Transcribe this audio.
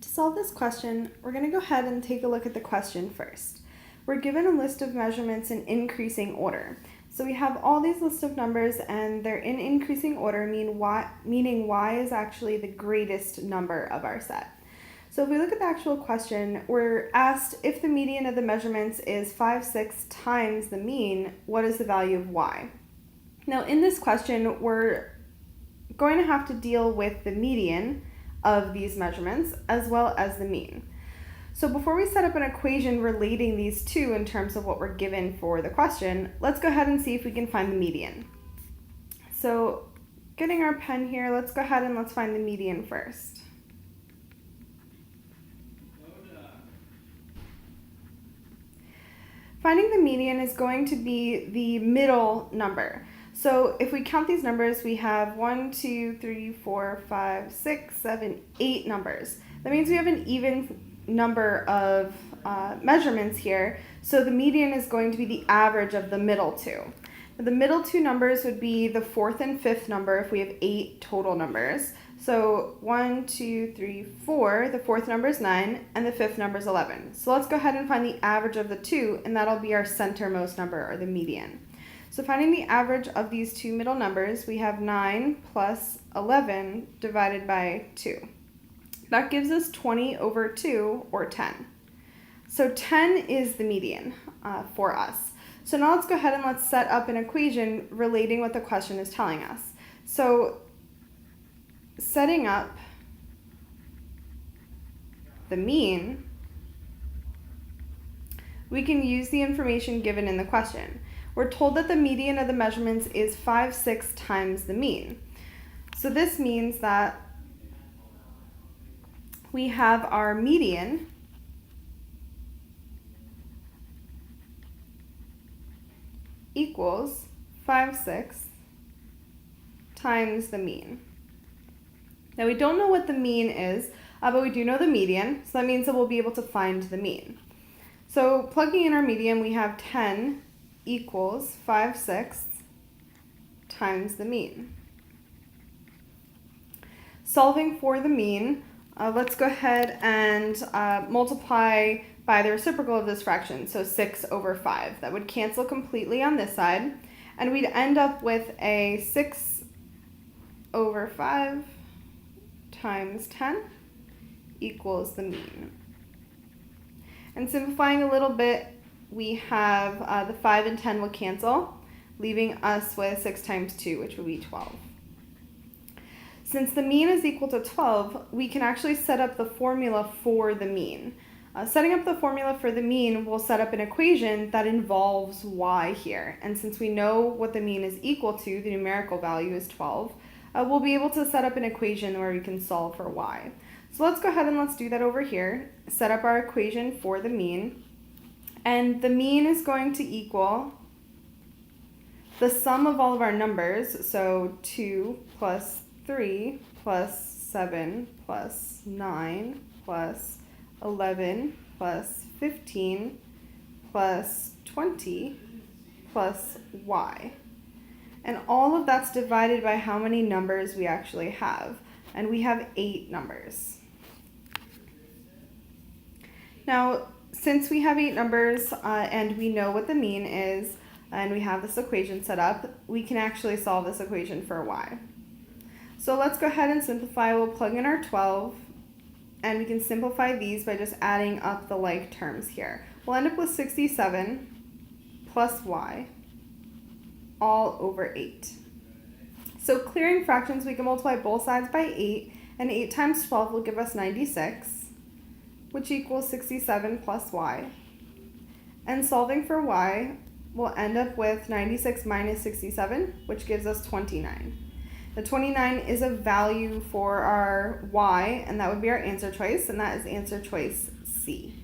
solve this question, we're going to go ahead and take a look at the question first. We're given a list of measurements in increasing order. So we have all these lists of numbers and they're in increasing order, meaning y is actually the greatest number of our set. So if we look at the actual question, we're asked if the median of the measurements is 5, 6 times the mean, what is the value of y? Now in this question, we're going to have to deal with the median of these measurements as well as the mean. So before we set up an equation relating these two in terms of what we're given for the question, let's go ahead and see if we can find the median. So getting our pen here, let's go ahead and let's find the median first. Finding the median is going to be the middle number. So if we count these numbers, we have 1, 2, 3, 4, 5, 6, 7, 8 numbers. That means we have an even number of measurements here. So the median is going to be the average of the middle two. The middle two numbers would be the fourth and fifth number if we have 8 total numbers. So 1, 2, 3, 4, the fourth number is 9, and the fifth number is 11. So let's go ahead and find the average of the two, and that'll be our centermost number, or the median. So finding the average of these two middle numbers, we have 9 plus 11 divided by 2. That gives us 20 over 2, or 10. So 10 is the median for us. So now let's go ahead and let's set up an equation relating what the question is telling us. So setting up the mean, we can use the information given in the question. We're told that the median of the measurements is 5, 6 times the mean. So this means that we have our median equals 5, 6 times the mean. Now we don't know what the mean is, but we do know the median, so that means that we'll be able to find the mean. So plugging in our median, we have 10 equals 5, 6 times the mean. Solving for the mean, let's go ahead and multiply by the reciprocal of this fraction, so 6 over 5. That would cancel completely on this side, and we'd end up with a 6 over 5 times 10 equals the mean. And simplifying a little bit, we have the 5 and 10 will cancel, leaving us with 6 times 2, which would be 12. Since the mean is equal to 12, we can actually set up the formula for the mean. Setting up the formula for the mean, we'll set up an equation that involves y here. And since we know what the mean is equal to, the numerical value is 12, we'll be able to set up an equation where we can solve for y. So let's go ahead and let's do that over here. Set up our equation for the mean. And the mean is going to equal the sum of all of our numbers, so 2 plus 3 plus 7 plus 9 plus 11 plus 15 plus 20 plus y. And all of that's divided by how many numbers we actually have. And we have 8 numbers. Now, since we have 8 numbers and we know what the mean is, and we have this equation set up, we can actually solve this equation for y. So let's go ahead and simplify. We'll plug in our 12, and we can simplify these by just adding up the like terms here. We'll end up with 67 plus y all over 8. So clearing fractions, we can multiply both sides by 8, and 8 times 12 will give us 96, which equals 67 plus y. And solving for y, we'll end up with 96 minus 67, which gives us 29. The 29 is a value for our y, and that would be our answer choice, and that is answer choice C.